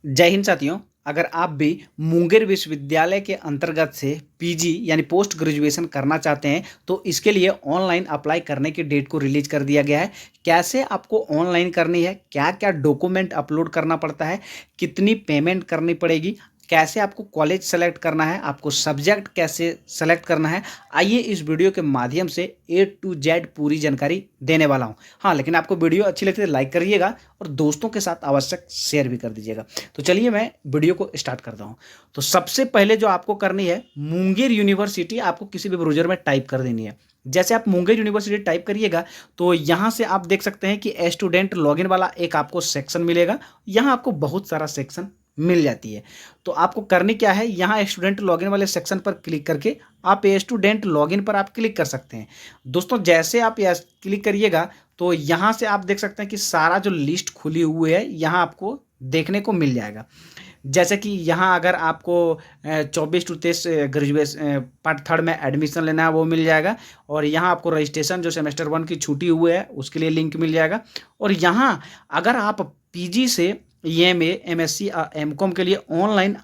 जय हिंद साथियों। अगर आप भी मुंगेर विश्वविद्यालय के अंतर्गत से पीजी यानी पोस्ट ग्रेजुएशन करना चाहते हैं तो इसके लिए ऑनलाइन अप्लाई करने की डेट को रिलीज कर दिया गया है। कैसे आपको ऑनलाइन करनी है, क्या क्या डॉक्यूमेंट अपलोड करना पड़ता है, कितनी पेमेंट करनी पड़ेगी, कैसे आपको कॉलेज सेलेक्ट करना है, आपको सब्जेक्ट कैसे सेलेक्ट करना है, आइए इस वीडियो के माध्यम से A to Z पूरी जानकारी देने वाला हूं। हाँ, लेकिन आपको वीडियो अच्छी लगती है लाइक करिएगा और दोस्तों के साथ आवश्यक शेयर भी कर दीजिएगा। तो चलिए मैं वीडियो को स्टार्ट करता हूं। तो सबसे पहले जो आपको करनी है, मुंगेर यूनिवर्सिटी आपको किसी भी ब्राउज़र में टाइप कर देनी है। जैसे आप मुंगेर यूनिवर्सिटी टाइप करिएगा तो यहाँ से आप देख सकते हैं कि स्टूडेंट लॉगिन वाला एक आपको सेक्शन मिलेगा। यहाँ आपको बहुत सारा सेक्शन मिल जाती है। तो आपको करनी क्या है, यहाँ स्टूडेंट लॉगिन वाले सेक्शन पर क्लिक करके आप स्टूडेंट लॉगिन पर आप क्लिक कर सकते हैं। दोस्तों जैसे आप क्लिक करिएगा तो यहाँ से आप देख सकते हैं कि सारा जो लिस्ट खुली हुई है यहाँ आपको देखने को मिल जाएगा। जैसे कि यहाँ अगर आपको 24 से 23 ग्रेजुएशन पार्ट थर्ड में एडमिशन लेना है वो मिल जाएगा। और यहाँ आपको रजिस्ट्रेशन जो सेमेस्टर 1 की छूटी हुई है उसके लिए लिंक मिल जाएगा। और यहाँ अगर आप पीजी से एमए, एमएससी, एमकॉम के लिए ऑनलाइन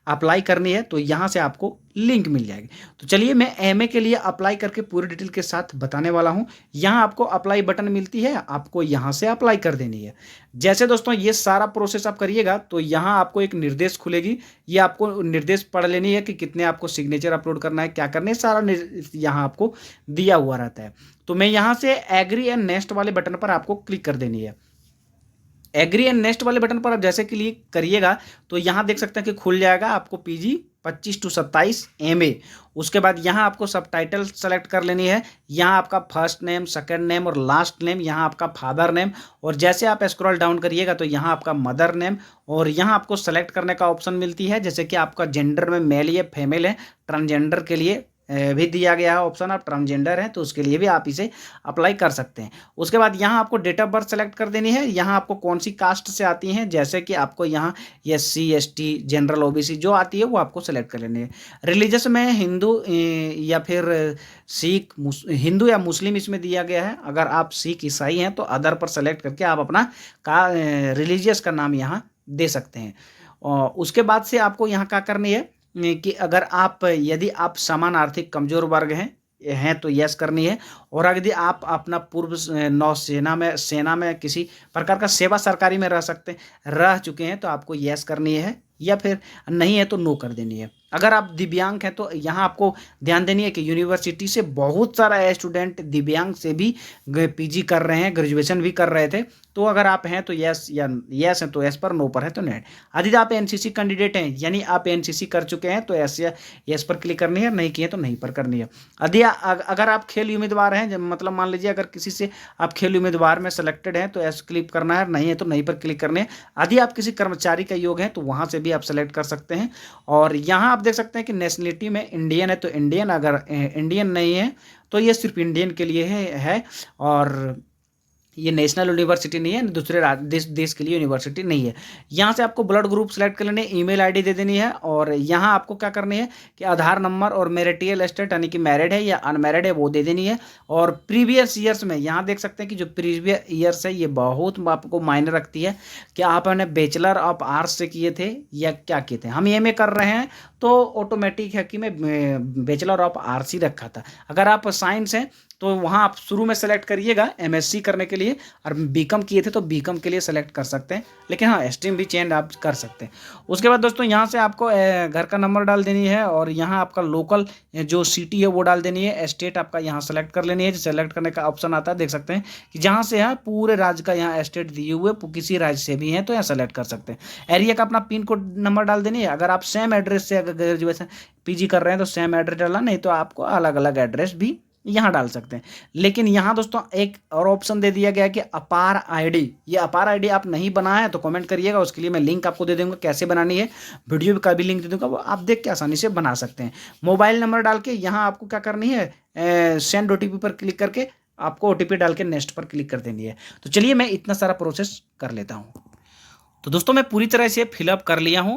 अप्लाई करनी है तो यहाँ से आपको लिंक मिल जाएगी। तो चलिए मैं एमए के लिए अप्लाई करके पूरी डिटेल के साथ बताने वाला हूँ। यहाँ आपको अप्लाई बटन मिलती है, आपको यहाँ से अप्लाई कर देनी है। जैसे दोस्तों ये सारा प्रोसेस आप करिएगा तो यहाँ आपको एक निर्देश खुलेगी। ये आपको निर्देश पढ़ लेनी है कि कितने आपको सिग्नेचर अपलोड करना है, क्या करना है, सारा यहाँ आपको दिया हुआ रहता है। तो मैं यहाँ से एग्री एंड नेक्स्ट वाले बटन पर आपको क्लिक कर देनी है। एग्री एंड नेक्स्ट वाले बटन पर आप जैसे क्लिक करिएगा तो यहाँ देख सकते हैं कि खुल जाएगा आपको पीजी 25 to 27 एमए। उसके बाद यहाँ आपको सब टाइटल सेलेक्ट कर लेनी है। यहाँ आपका फर्स्ट नेम, सेकंड नेम और लास्ट नेम, यहाँ आपका फादर नेम। और जैसे आप स्क्रॉल डाउन करिएगा तो यहाँ आपका मदर नेम। और यहाँ आपको सेलेक्ट करने का ऑप्शन मिलती है, जैसे कि आपका जेंडर में मेल या फीमेल है। ट्रांसजेंडर के लिए भी दिया गया है ऑप्शन, आप ट्रांसजेंडर हैं तो उसके लिए भी आप इसे अप्लाई कर सकते हैं। उसके बाद यहाँ आपको डेट ऑफ बर्थ सेलेक्ट कर देनी है। यहाँ आपको कौन सी कास्ट से आती हैं, जैसे कि आपको यहाँ SC ST जनरल OBC जो आती है वो आपको सेलेक्ट कर लेनी है। रिलीजियस में हिंदू या फिर सिख, हिंदू या मुस्लिम इसमें दिया गया है। अगर आप सिख ईसाई हैं तो अदर पर सेलेक्ट करके आप अपना रिलीजियस का नाम यहाँ दे सकते हैं। और उसके बाद से आपको यहाँ क्या करनी है कि अगर आप यदि आप समान आर्थिक कमजोर वर्ग हैं तो यस करनी है। और यदि आप अपना पूर्व सेना में किसी प्रकार का सेवा सरकारी में रह चुके हैं तो आपको यस करनी है, या फिर नहीं है तो नो कर देनी है। अगर आप दिव्यांग हैं तो यहाँ आपको ध्यान देनी है कि यूनिवर्सिटी से बहुत सारा स्टूडेंट दिव्यांग से भी पीजी कर रहे हैं, ग्रेजुएशन भी कर रहे थे। तो अगर आप हैं तो यस, या यस हैं तो यस पर, नो पर है तो नहीं। यदि आप एनसीसी कैंडिडेट हैं यानी आप एनसीसी कर चुके हैं तो यस या यस पर क्लिक करनी है, नहीं किए तो नहीं पर करनी है। यदि अगर आप खेल उम्मीदवार हैं, मतलब मान लीजिए अगर किसी से आप खेल उम्मीदवार में सेलेक्टेड हैं तो यस क्लिक करना है, नहीं है तो नहीं पर क्लिक करने है। यदि आप किसी कर्मचारी का योग है तो वहाँ से भी आप सेलेक्ट कर सकते हैं। और यहाँ आप देख सकते हैं कि नेशनलिटी में इंडियन है तो इंडियन, अगर इंडियन नहीं है तो ये सिर्फ इंडियन के लिए है। और ये नेशनल यूनिवर्सिटी नहीं है, दूसरे देश के लिए यूनिवर्सिटी नहीं है। यहाँ से आपको ब्लड ग्रुप सेलेक्ट कर लेनी है, ईमेल आईडी दे देनी है। और यहाँ आपको क्या करनी है कि आधार नंबर और मैरिटल स्टेट यानी कि मैरिड है या अनमैरिड है वो दे देनी है। और प्रीवियस ईयर्स में यहाँ देख सकते हैं कि जो प्रीवियस ईयर्स है ये बहुत आपको मायने रखती है कि आपने बैचलर ऑफ आर्ट्स से किए थे या क्या किए थे। हम एमए कर रहे हैं तो ऑटोमेटिक है कि मैं बैचलर ऑफ आर्ट्स ही रखा था। अगर आप साइंस हैं तो वहाँ आप शुरू में सेलेक्ट करिएगा एमएससी करने के लिए, और बीकॉम किए थे तो बीकॉम के लिए सेलेक्ट कर सकते हैं, लेकिन हाँ स्ट्रीम भी चेंज आप कर सकते हैं। उसके बाद दोस्तों यहाँ से आपको घर का नंबर डाल देनी है। और यहाँ आपका लोकल जो सिटी है वो डाल देनी है। स्टेट आपका यहाँ सेलेक्ट कर लेनी है। सेलेक्ट करने का ऑप्शन आता है, देख सकते हैं कि जहाँ से है पूरे राज्य का यहाँ स्टेट दिए हुए, किसी राज्य से भी हैं तो यहाँ सेलेक्ट कर सकते हैं। एरिया का अपना पिन कोड नंबर डाल देनी है। अगर आप सेम एड्रेस से अगर ग्रेजुएशन पीजी कर रहे हैं तो सेम एड्रेस डालना, नहीं तो आपको अलग अलग एड्रेस भी यहाँ डाल सकते हैं। लेकिन यहाँ दोस्तों एक और ऑप्शन दे दिया गया है कि अपार आईडी। ये अपार आईडी आप नहीं बनाए हैं तो कमेंट करिएगा, उसके लिए मैं लिंक आपको दे दूंगा कैसे बनानी है, वीडियो का भी लिंक दे दूंगा, वो आप देख के आसानी से बना सकते हैं। मोबाइल नंबर डाल के यहाँ आपको क्या करनी है, सेंड OTP पर क्लिक करके आपको OTP डाल के नेक्स्ट पर क्लिक कर देनी है। तो चलिए मैं इतना सारा प्रोसेस कर लेता हूँ। तो दोस्तों मैं पूरी तरह से फिलअप कर लिया हूँ।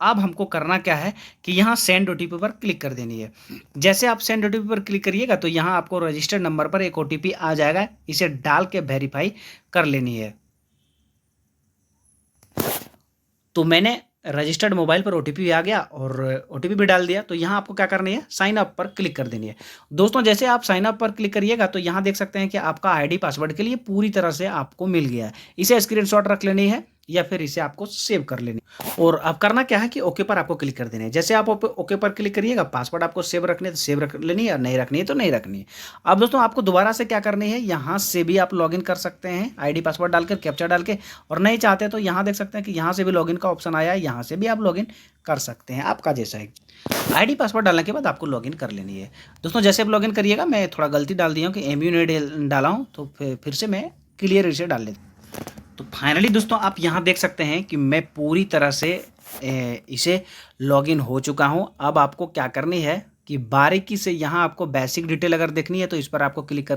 अब हमको करना क्या है कि यहाँ सेंड OTP पर क्लिक कर देनी है। जैसे आप सेंड OTP पर क्लिक करिएगा तो यहाँ आपको रजिस्टर्ड नंबर पर एक OTP आ जाएगा, इसे डाल के वेरीफाई कर लेनी है। तो मैंने रजिस्टर्ड मोबाइल पर ओटीपी आ गया और ओटीपी भी डाल दिया। तो यहाँ आपको क्या करनी है, साइन अप पर क्लिक कर देनी है। दोस्तों जैसे आप साइन अप पर क्लिक करिएगा तो यहाँ देख सकते हैं कि आपका आईडी पासवर्ड के लिए पूरी तरह से आपको मिल गया है। इसे स्क्रीनशॉट रख लेनी है या फिर इसे आपको सेव कर लेनी और अब करना क्या है कि ओके पर आपको क्लिक कर देना है। जैसे आप ओके पर क्लिक करिएगा, पासवर्ड आपको सेव रखनी है तो सेव रख लेनी है, और नहीं रखनी है तो नहीं रखनी है। अब दोस्तों आपको दोबारा से क्या करनी है, यहाँ से भी आप लॉगिन कर सकते हैं आईडी पासवर्ड डालकर, कैप्चा डाल के, और नहीं चाहते तो यहाँ देख सकते हैं कि यहाँ से भी लॉगिन का ऑप्शन आया है, यहाँ से भी आप लॉगिन कर सकते हैं आपका जैसा है। आईडी पासवर्ड डालने के बाद आपको लॉगिन कर लेनी है। दोस्तों जैसे आप लॉगिन करिएगा, मैं थोड़ा गलती डाल दिया हूँ कि एमयू नहीं डाला हूँ, तो फिर से मैं क्लियर इसे डाल लेता हूँ। तो फाइनली दोस्तों आप यहाँ देख सकते हैं कि मैं पूरी तरह से इसे लॉगिन हो चुका हूँ। अब आपको क्या करनी है कि बारीकी से यहाँ आपको बेसिक डिटेल अगर देखनी है तो इस पर आपको क्लिक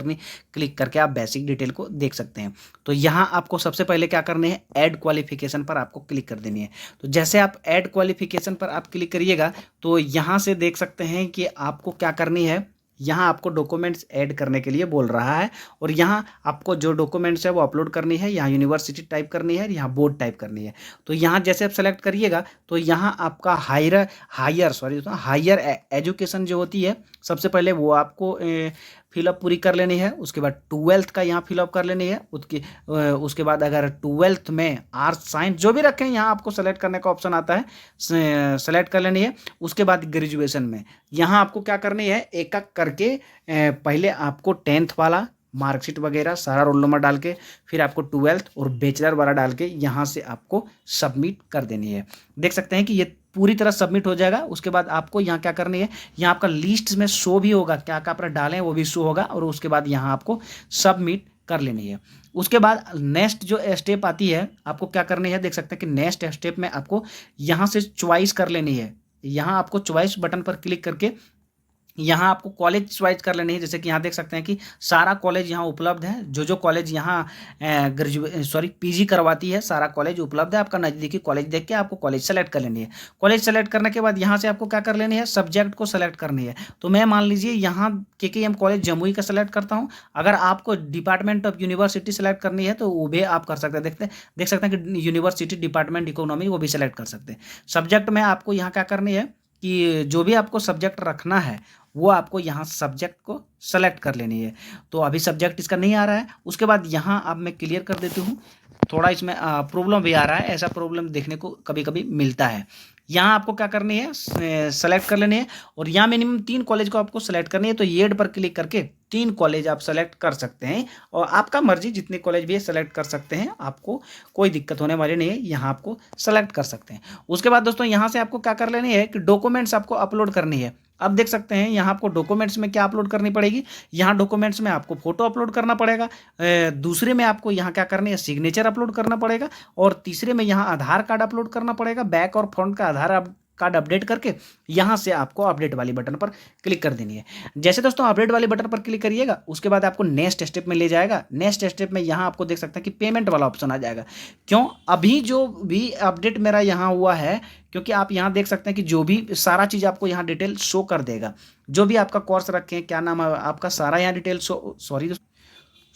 करके आप बेसिक डिटेल को देख सकते हैं। तो यहाँ आपको सबसे पहले क्या करनी है, ऐड क्वालिफिकेशन पर आपको क्लिक कर देनी है। तो जैसे आप ऐड क्वालिफिकेशन पर आप क्लिक करिएगा तो यहाँ से देख सकते हैं कि आपको क्या करनी है, यहाँ आपको डॉक्यूमेंट्स ऐड करने के लिए बोल रहा है और यहाँ आपको जो डॉक्यूमेंट्स है वो अपलोड करनी है। यहाँ यूनिवर्सिटी टाइप करनी है, यहाँ बोर्ड टाइप करनी है। तो यहाँ जैसे आप सेलेक्ट करिएगा तो यहाँ आपका हायर एजुकेशन जो होती है सबसे पहले वो आपको फिलअप पूरी कर लेनी है। उसके बाद 12th का यहाँ फिलअप कर लेनी है। उसके बाद अगर 12th में आर्ट्स साइंस जो भी रखें यहाँ आपको सेलेक्ट करने का ऑप्शन आता है, सेलेक्ट कर लेनी है। उसके बाद ग्रेजुएशन में यहाँ आपको क्या करनी है, एक एक करके पहले आपको 10th वाला मार्कशीट वगैरह सारा रोल नंबर डाल के, फिर आपको 12th और बैचलर वाला डाल के यहाँ से आपको सबमिट कर देनी है। देख सकते हैं कि ये पूरी तरह सबमिट हो जाएगा। उसके बाद आपको यहाँ क्या करनी है, यहाँ आपका लिस्ट में शो भी होगा, क्या क्या आप डालें वो भी शो होगा, और उसके बाद यहाँ आपको सबमिट कर लेनी है। उसके बाद नेक्स्ट जो स्टेप आती है आपको क्या करनी है, देख सकते हैं कि नेक्स्ट स्टेप में आपको यहाँ से चॉइस कर लेनी है। यहाँ आपको चॉइस बटन पर क्लिक करके यहाँ आपको कॉलेज चॉइस कर लेनी है। जैसे कि यहाँ देख सकते हैं कि सारा कॉलेज यहाँ उपलब्ध है, जो कॉलेज यहाँ पीजी करवाती है सारा कॉलेज उपलब्ध है। आपका नज़दीकी कॉलेज देख के आपको कॉलेज सेलेक्ट कर लेनी है। कॉलेज सेलेक्ट करने के बाद यहाँ से आपको क्या कर लेनी है, सब्जेक्ट को सेलेक्ट करनी है। तो मैं मान लीजिए यहाँ KKM कॉलेज जमुई का सेलेक्ट करता हूँ। अगर आपको डिपार्टमेंट ऑफ यूनिवर्सिटी सेलेक्ट करनी है तो वो भी आप कर सकते हैं। देख सकते हैं कि यूनिवर्सिटी डिपार्टमेंट इकोनॉमी वो भी सेलेक्ट कर सकते हैं। सब्जेक्ट में आपको यहाँ क्या करनी है कि जो भी आपको सब्जेक्ट रखना है वो आपको यहाँ सब्जेक्ट को सेलेक्ट कर लेनी है। तो अभी सब्जेक्ट इसका नहीं आ रहा है। उसके बाद यहाँ अब मैं क्लियर कर देती हूँ, थोड़ा इसमें प्रॉब्लम भी आ रहा है, ऐसा प्रॉब्लम देखने को कभी कभी मिलता है। यहाँ आपको क्या करनी है, सेलेक्ट कर लेनी है और यहाँ मिनिमम 3 कॉलेज को आपको सेलेक्ट करनी है। तो येड पर क्लिक करके 3 कॉलेज आप सेलेक्ट कर सकते हैं और आपका मर्जी जितने कॉलेज भी है सेलेक्ट कर सकते हैं, आपको कोई दिक्कत होने वाली नहीं है, यहाँ आपको सेलेक्ट कर सकते हैं। उसके बाद दोस्तों यहाँ से आपको क्या कर लेनी है कि डॉक्यूमेंट्स आपको अपलोड करनी है। अब देख सकते हैं यहाँ आपको डॉक्यूमेंट्स में क्या अपलोड करनी पड़ेगी, यहाँ डॉक्यूमेंट्स में आपको फोटो अपलोड करना पड़ेगा, दूसरे में आपको यहाँ क्या करनी है, सिग्नेचर अपलोड करना पड़ेगा, और तीसरे में यहाँ आधार कार्ड अपलोड करना पड़ेगा। बैक और फ्रंट का आधार कार्ड अपडेट करके यहाँ से आपको अपडेट वाली बटन पर क्लिक कर देनी है। जैसे दोस्तों अपडेट वाली बटन पर क्लिक करिएगा उसके बाद आपको नेक्स्ट स्टेप में ले जाएगा। नेक्स्ट स्टेप में यहाँ आपको देख सकते हैं कि पेमेंट वाला ऑप्शन आ जाएगा। क्यों, अभी जो भी अपडेट मेरा यहाँ हुआ है, क्योंकि आप यहाँ देख सकते हैं कि जो भी सारा चीज़ आपको यहाँ डिटेल शो कर देगा। जो भी आपका कोर्स रखें, क्या नाम है आपका, सारा यहाँ डिटेल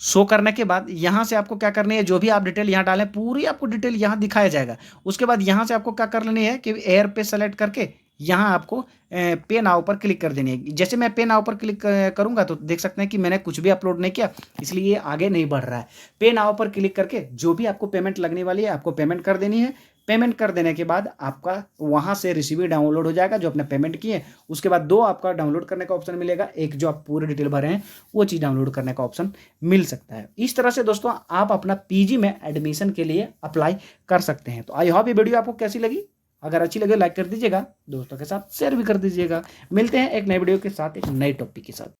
शो करने के बाद यहाँ से आपको क्या करनी है, जो भी आप डिटेल यहाँ डालें पूरी आपको डिटेल यहाँ दिखाया जाएगा। उसके बाद यहाँ से आपको क्या कर लेनी है कि एयर पे सेलेक्ट करके यहाँ आपको पे नाउ पर क्लिक कर देनी है। जैसे मैं पे नाउ पर क्लिक करूँगा तो देख सकते हैं कि मैंने कुछ भी अपलोड नहीं किया, इसलिए ये आगे नहीं बढ़ रहा है। पे नाउ पर क्लिक करके जो भी आपको पेमेंट लगने वाली है आपको पेमेंट कर देनी है। पेमेंट कर देने के बाद आपका वहाँ से रिसीवी डाउनलोड हो जाएगा जो आपने पेमेंट किए। उसके बाद 2 आपका डाउनलोड करने का ऑप्शन मिलेगा, एक जो आप पूरे डिटेल भरे हैं वो चीज़ डाउनलोड करने का ऑप्शन मिल सकता है। इस तरह से दोस्तों आप अपना पीजी में एडमिशन के लिए अप्लाई कर सकते हैं। तो आई होप ये वीडियो आपको कैसी लगी, अगर अच्छी लगे लाइक कर दीजिएगा, दोस्तों के साथ शेयर भी कर दीजिएगा। मिलते हैं एक नए वीडियो के साथ, एक नए टॉपिक के साथ।